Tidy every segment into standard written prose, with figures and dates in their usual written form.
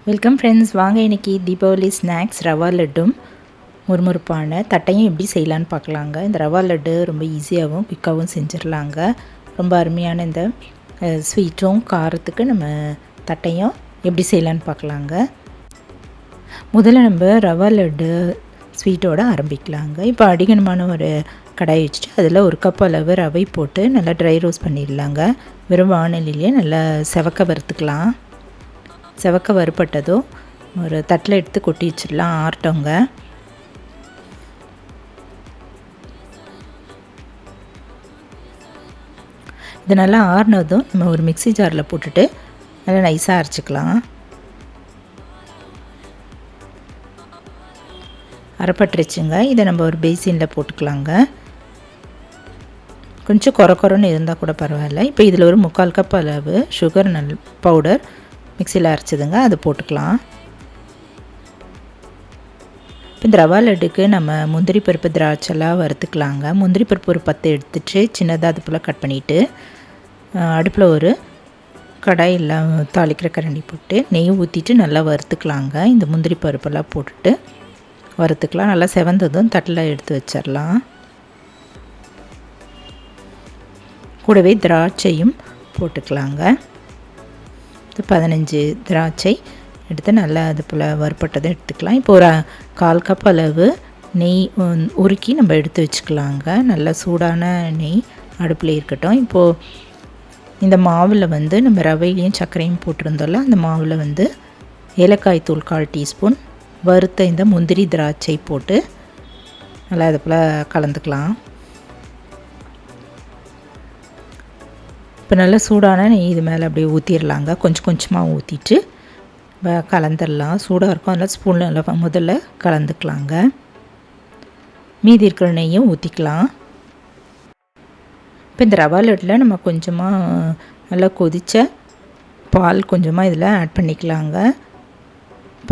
Welcome friends. வாங்க இன்றைக்கி Deepavali snacks rava லட்டும் முறுமுறுப்பான தட்டையும் எப்படி செய்யலான்னு பார்க்கலாங்க. இந்த ரவா லட்டு ரொம்ப ஈஸியாகவும் குயிக்காகவும் செஞ்சிடலாங்க. ரொம்ப அருமையான இந்த ஸ்வீட்டும் காரத்துக்கு நம்ம தட்டையும் எப்படி செய்யலான்னு பார்க்கலாங்க. முதல்ல நம்ம ரவா லட்டு ஸ்வீட்டோடு ஆரம்பிக்கலாங்க. இப்போ அடிக்கணமான ஒரு கடாய் வச்சுட்டு அதில் ஒரு கப் அளவு ரவை போட்டு நல்லா ட்ரை ரோஸ்ட் பண்ணிடலாங்க. வெறும் வானலிலேயே நல்லா செவக்க வறுத்துக்கலாம். செவக்க வறுப்பட்டதும் ஒரு தட்டில் எடுத்து கொட்டி வச்சிடலாம், ஆறட்டோங்க. இது நல்லா ஆறினதும் நம்ம ஒரு மிக்ஸி ஜாரில் போட்டுட்டு நல்லா நைஸாக அரைச்சிக்கலாம். அரைப்பட்டுருச்சுங்க. இதை நம்ம ஒரு பேசினில் போட்டுக்கலாங்க. கொஞ்சம் குறன்னு இருந்தால் கூட பரவாயில்ல. இப்போ இதில் ஒரு 3/4 கப் அளவு சுகர் பவுடர் மிக்சியில் அரைச்சிதுங்க, அது போட்டுக்கலாம். இந்த ரவா லட்டுக்கு நம்ம முந்திரி பருப்பு திராட்சைலாம் வறுத்துக்கலாங்க. முந்திரி பருப்பு ஒரு 10 எடுத்துட்டு சின்னதாக அது போல் கட் பண்ணிவிட்டு அடுப்பில் ஒரு கடாயில் தாளிக்கிற கரண்டி போட்டு நெய் ஊற்றிட்டு நல்லா வறுத்துக்கலாங்க. இந்த முந்திரி பருப்பெல்லாம் போட்டுட்டு வறுத்துக்கலாம். நல்லா செவந்ததும் தட்டில் எடுத்து வச்சிடலாம். கூடவே திராட்சையும் போட்டுக்கலாங்க. 15 திராட்சை எடுத்து நல்லா அது போல் வறுப்பட்டதை எடுத்துக்கலாம். இப்போ ஒரு 1/4 கப் அளவு நெய் உருக்கி நம்ம எடுத்து வச்சுக்கலாங்க. நல்லா சூடான நெய் அடுப்பில் இருக்கட்டும். இப்போது இந்த மாவில் நம்ம ரவையிலையும் சர்க்கரையும் போட்டிருந்தோம்ல, அந்த மாவில் ஏலக்காய் தூள் 1/4 டீஸ்பூன், வறுத்த இந்த முந்திரி திராட்சை போட்டு நல்லா அது போல் கலந்துக்கலாம். இப்போ நல்லா சூடான நெய் இது மேலே அப்படியே ஊற்றிடலாங்க. கொஞ்சம் கொஞ்சமாக ஊற்றிட்டு கலந்துடலாம். சூடாக இருக்கும், அதனால் ஸ்பூனில் நல்லா முதல்ல கலந்துக்கலாங்க. மீதி இருக்கிற நெய்யும் ஊற்றிக்கலாம். இப்போ இந்த ரவா லட்டில் நம்ம கொஞ்சமாக நல்லா கொதித்த பால் கொஞ்சமாக இதில் ஆட் பண்ணிக்கலாங்க.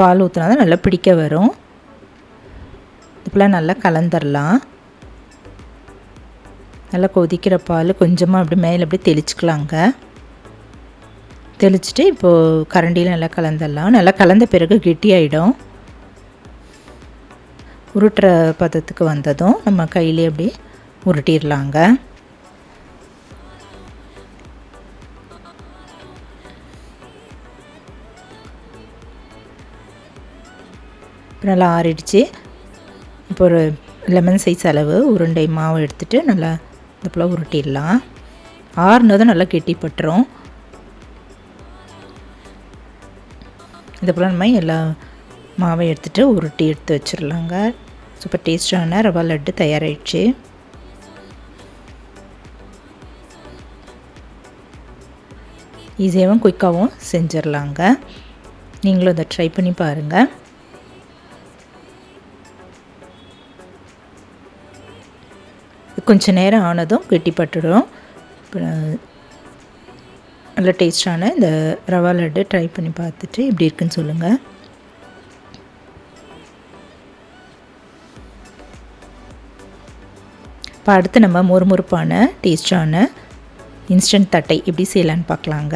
பால் ஊற்றினா தான் நல்லா பிடிக்க வரும். இப்போலாம் நல்லா கலந்துடலாம். நல்லா கொதிக்கிற பால் கொஞ்சமாக அப்படி மேலே அப்படி தெளிச்சுக்கலாங்க. தெளிச்சுட்டு இப்போது கரண்டியில் நல்லா கலந்துடலாம். நல்லா கலந்த பிறகு கெட்டியாயிடும். உருட்டுற பதத்துக்கு வந்ததும் நம்ம கையிலே அப்படி உருட்டிடலாங்க. இப்போ நல்லா ஆறிடுச்சு. இப்போ ஒரு லெமன் சைஸ் அளவு உருண்டை மாவு எடுத்துகிட்டு நல்லா இது போல் உருட்டிடலாம். ஆறுனதும் நல்லா கெட்டிப்பட்டுரும். இது போல் நம்ம எல்லா மாவை எடுத்துகிட்டு உருட்டி எடுத்து வச்சிடலாங்க. சூப்பர் டேஸ்டான ரவா லட்டு தயாராகிடுச்சு. ஈஸியாகவும் குயிக்காகவும் செஞ்சிடலாங்க. நீங்களும் இதை ட்ரை பண்ணி பாருங்கள். கொஞ்சம் நேரம் ஆனதும் கெட்டிப்பட்டுடும். நல்ல டேஸ்டான இந்த ரவா லட்டு ட்ரை பண்ணி பார்த்துட்டு எப்படி இருக்குன்னு சொல்லுங்கள். இப்போ அடுத்து நம்ம முறுமுறுப்பான டேஸ்டான இன்ஸ்டன்ட் தட்டை எப்படி செய்யலான்னு பார்க்கலாங்க.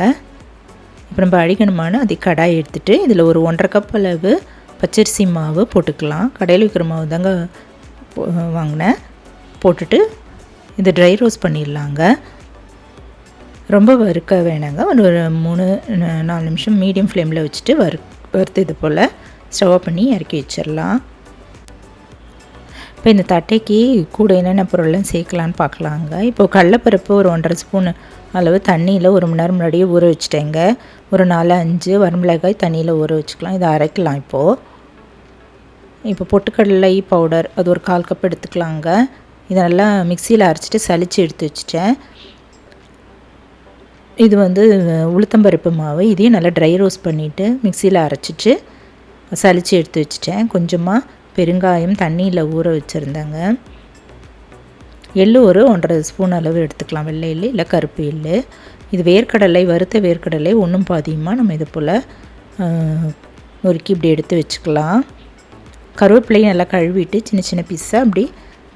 இப்போ நம்ம அடிக்கணுமான அதே கடாய் எடுத்துகிட்டு இதில் ஒரு 1/2 கப் அளவு பச்சரிசி மாவு போட்டுக்கலாம். கடையில் விற்கிற மாவு தாங்க வாங்கினேன். போட்டுட்டு இதை ட்ரை ரோஸ்ட் பண்ணிடலாங்க. ரொம்ப வறுக்க வேணாங்க. ஒரு 3-4 நிமிஷம் மீடியம் ஃப்ளேமில் வச்சுட்டு வறுத்து இது போல் ஸ்டவ் பண்ணி இறக்கி வச்சிடலாம். இப்போ இந்த தட்டைக்கு கூட என்னென்ன பொருள்லாம் சேர்க்கலான்னு பார்க்கலாங்க. இப்போது கடலைப்பருப்பு ஒரு 1.5 ஸ்பூன் அளவு தண்ணியில் 1 மணி நேரம் முன்னாடியே ஊற வச்சுட்டேங்க. ஒரு 4-5 வரமிளகாய் தண்ணியில் ஊற வச்சுக்கலாம். இதை அரைக்கலாம். இப்போ பொட்டுக்கடலை பவுடர் அது ஒரு 1/4 கப் எடுத்துக்கலாங்க. இதை நல்லா மிக்சியில் அரைச்சிட்டு சலித்து எடுத்து வச்சுட்டேன். இது உளுத்தம்பருப்பு மாவு. இதையும் நல்லா ட்ரை ரோஸ்ட் பண்ணிவிட்டு மிக்சியில் அரைச்சிட்டு சலித்து எடுத்து வச்சுட்டேன். கொஞ்சமாக பெருங்காயம் தண்ணியில் ஊற வச்சுருந்தேங்க. எள்ளு ஒரு 1.5 ஸ்பூன் அளவு எடுத்துக்கலாம். வெள்ளை எள்ளு இல்லை கருப்பு எள்ளு. இது வேர்க்கடலை, வறுத்த வேர்க்கடலை ஒன்றும் பாதியமாக நம்ம இது போல் நொறுக்கி இப்படி எடுத்து வச்சுக்கலாம். கருவேப்பிலையும் நல்லா கழுவிட்டு சின்ன சின்ன பீஸாக அப்படி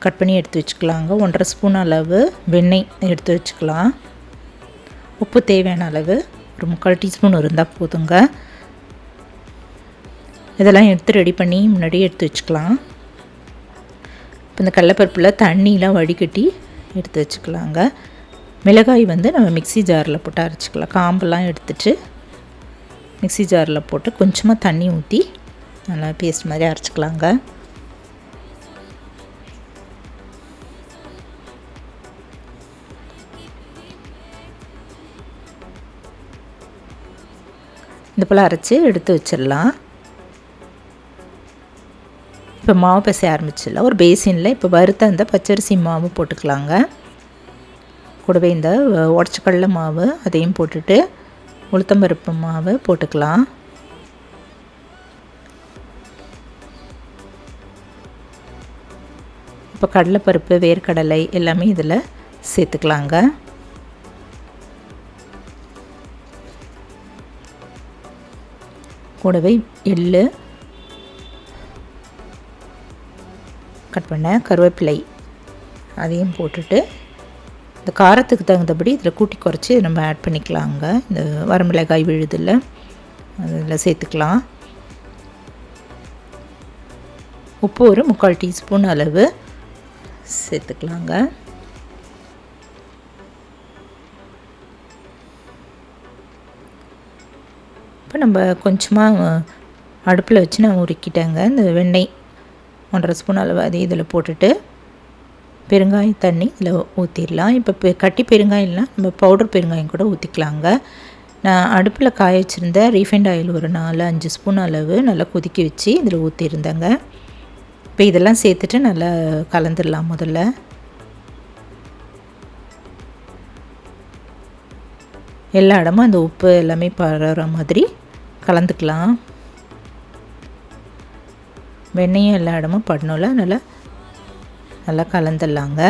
கட் பண்ணி எடுத்து வச்சுக்கலாங்க. 1.5 ஸ்பூன் அளவு வெண்ணெய் எடுத்து வச்சுக்கலாம். உப்பு தேவையான அளவு ஒரு 3/4 டீஸ்பூன் இருந்தால் போதுங்க. இதெல்லாம் எடுத்து ரெடி பண்ணி முன்னாடியே எடுத்து வச்சுக்கலாம். இப்போ இந்த கடலைப்பருப்பில் தண்ணியெலாம் வடிகட்டி எடுத்து வச்சுக்கலாங்க. மிளகாய் வந்து நம்ம மிக்ஸி ஜாரில் போட்டு அரைச்சிக்கலாம். காம்பெல்லாம் எடுத்துட்டு மிக்ஸி ஜாரில் போட்டு கொஞ்சமாக தண்ணி ஊற்றி நல்லா பேஸ்ட் மாதிரி அரைச்சிக்கலாங்க. இந்த போல் அரைச்சி எடுத்து வச்சிடலாம். இப்போ மாவு பிசைய ஆரம்பிச்சிடலாம். ஒரு பேசினில் இப்போ வறுத்த அந்த பச்சரிசி மாவு போட்டுக்கலாங்க. கூடவே இந்த உடச்ச கடலை மாவு அதையும் போட்டுட்டு உளுத்தம்பருப்பு மாவு போட்டுக்கலாம். இப்போ கடலைப்பருப்பு, வேர்க்கடலை எல்லாமே இதில் சேர்த்துக்கலாங்க. கூடவே எள்ளு, கட் பண்ண கருவேப்பிலை அதையும் போட்டுட்டு இந்த காரத்துக்கு தகுந்தபடி இதில் கூட்டி குறைச்சி நம்ம ஆட் பண்ணிக்கலாங்க. இந்த வரமிளகாய் விழுதில் அதில் சேர்த்துக்கலாம். உப்பு ஒரு 3/4 டீஸ்பூன் அளவு சேர்த்துக்கலாங்க. இப்போ நம்ம கொஞ்சமாக அடுப்பில் வச்சு நான் உருக்கிட்டேங்க. இந்த வெண்ணெய் 1.5 ஸ்பூன் அளவு அதே இதில் போட்டுட்டு பெருங்காயம் தண்ணி இதில் ஊற்றிடலாம். இப்போ கட்டி பெருங்காயம்லாம் நம்ம பவுடர் பெருங்காயம் கூட ஊற்றிக்கலாங்க. நான் அடுப்பில் காய வச்சுருந்த ரீஃபைண்ட் ஆயில் ஒரு 4-5 ஸ்பூன் அளவு நல்லா கொதிக்க வச்சு இதில் ஊற்றிருந்தேங்க. இப்போ இதெல்லாம் சேர்த்துட்டு நல்லா கலந்துடலாம். முதல்ல எல்லா இடமும் அந்த உப்பு எல்லாமே பரவுற மாதிரி கலந்துக்கலாம். வெண்ணெயும் எல்லா இடமும் படணும்ல, நல்லா கலந்துடலாங்க.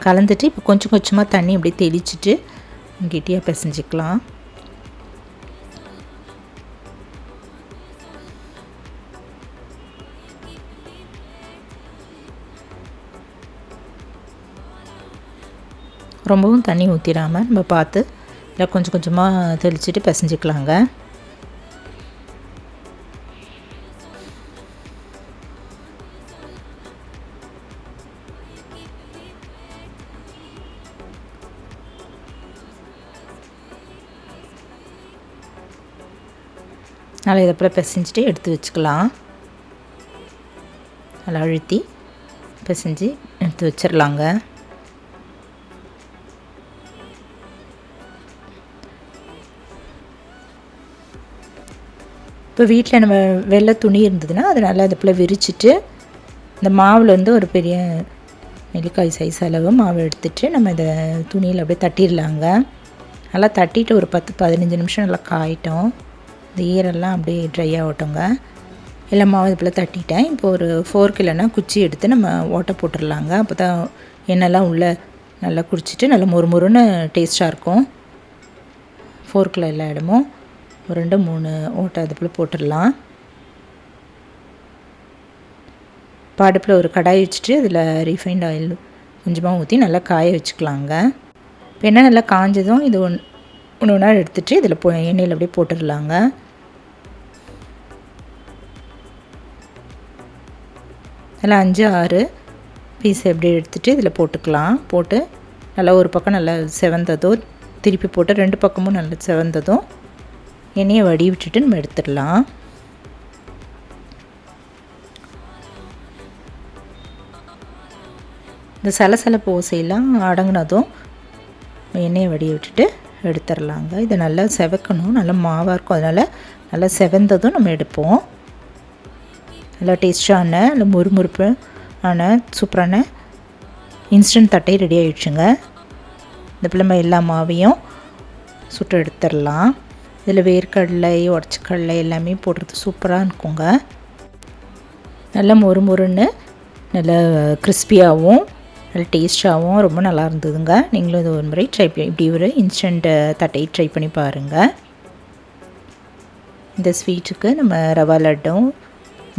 கலந்துட்டு இப்போ கொஞ்சம் கொஞ்சமாக தண்ணி அப்படியே தெளிச்சிட்டு கெட்டியாக பிசைஞ்சிக்கலாம். ரொம்பவும் தண்ணி ஊற்றிடாமல் நம்ம பார்த்து இல்லை கொஞ்சம் கொஞ்சமாக தெளிச்சிட்டு பிசைஞ்சிக்கலாங்க. நல்லா இதை போல் பிசைஞ்சிட்டு எடுத்து வச்சுக்கலாம். நல்லா அழுத்தி பிசைஞ்சு எடுத்து வச்சிடலாங்க. இப்போ வீட்டில் நம்ம வெள்ளை துணி இருந்ததுன்னா அதை நல்லா இது போல் விரிச்சிட்டு இந்த மாவில் வந்து ஒரு பெரிய நெல்லிக்காய் சைஸ் அளவு மாவு எடுத்துகிட்டு நம்ம இதை துணியில் அப்படியே தட்டிடலாங்க. நல்லா தட்டிட்டு ஒரு 10-15 நிமிஷம் நல்லா காயிட்டோம். இந்த ஈரெல்லாம் அப்படியே ட்ரை ஆகட்டுங்க. எல்லா மாவு இது போல் தட்டிட்டேன். இப்போ ஒரு ஃபோர்க் இல்லைன்னா குச்சி எடுத்து நம்ம ஓட்டை போட்டுடலாங்க. அப்போ தான் எண்ணெய்லாம் உள்ளே நல்லா குடிச்சிட்டு நல்லா மொறுமொறுன்னு டேஸ்ட்டாக இருக்கும். ஃபோர்க்கில் எல்லா இடமும் ஒரு 2-3 ஓட்டை அது போல் போட்டுடலாம். இப்போ அடுப்பில் ஒரு கடாய் வச்சுட்டு அதில் ரீஃபைண்ட் ஆயில் கொஞ்சமாக ஊற்றி நல்லா காய வச்சுக்கலாங்க. இப்போ எண்ணெய் நல்லா காஞ்சதும் இது ஒன்று ஒன்றா எடுத்துகிட்டு இதில் எண்ணெயில் அப்படியே போட்டுடலாங்க. நல்லா 5-6 பீஸ் எப்படி எடுத்துகிட்டு இதில் போட்டுக்கலாம். போட்டு நல்லா ஒரு பக்கம் நல்லா செவந்ததும் திருப்பி போட்டு 2 பக்கமும் நல்லா செவந்ததும் எண்ணெயை வடி விட்டுட்டு நம்ம எடுத்துடலாம். இந்த சலசலப்பு ஓசையெல்லாம் அடங்கினதும் எண்ணெயை வடி விட்டுட்டு எடுத்துடலாங்க. இதை நல்லா செவக்கணும், நல்லா மாவாக இருக்கும். அதனால் நல்லா செவந்ததும் நம்ம எடுப்போம். நல்லா டேஸ்டான நல்லா முறுமுறுப்பு சூப்பரான இன்ஸ்டன்ட் தட்டை ரெடி ஆகிடுச்சுங்க. இந்த பிள்ளை எல்லா மாவையும் சுட்டு எடுத்துடலாம். இதில் வேர்க்கடலை, உடச்ச கடலை எல்லாமே போடுறது சூப்பராக இருக்குங்க. நல்லா மொறுமொறுன்னு நல்லா கிறிஸ்பியாகவும் நல்லா டேஸ்ட்டாகவும் ரொம்ப நல்லா இருந்ததுங்க. நீங்களும் இது ஒரு முறை இப்படி ஒரு இன்ஸ்டன்ட் தட்டை ட்ரை பண்ணி பாருங்கள். இந்த ஸ்வீட்டுக்கு நம்ம ரவா லட்டும்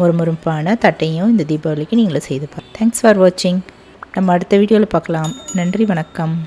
முறுமுறுப்பான தட்டையும் இந்த தீபாவளிக்கு நீங்களும் செய்து பாருங்கள். தேங்க்ஸ் ஃபார் வாட்சிங். நம்ம அடுத்த வீடியோவில் பார்க்கலாம். நன்றி, வணக்கம்.